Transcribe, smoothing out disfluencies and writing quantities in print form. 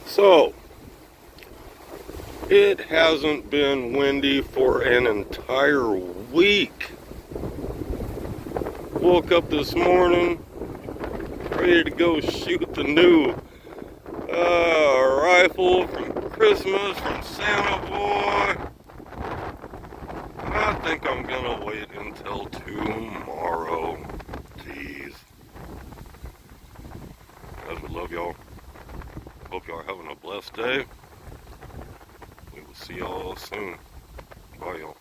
So, it hasn't been windy for an entire week. Woke up this morning, ready to go shoot the new rifle from Christmas from Santa Boy. I think I'm gonna wait until tomorrow. Jeez. Guys, we love y'all. Hope y'all are having a blessed day. We will see y'all soon. Bye, y'all.